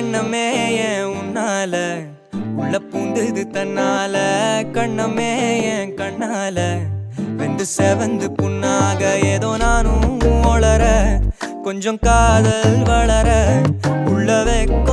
எண்ணமே ஏன் உன்னால உள்ள பூந்தது தன்னால கண்ணமே என் கண்ணால வெந்து செவந்து புண்ணாக ஏதோ நானும் ஒளர கொஞ்சம் காதல் வளர உள்ள வெக்க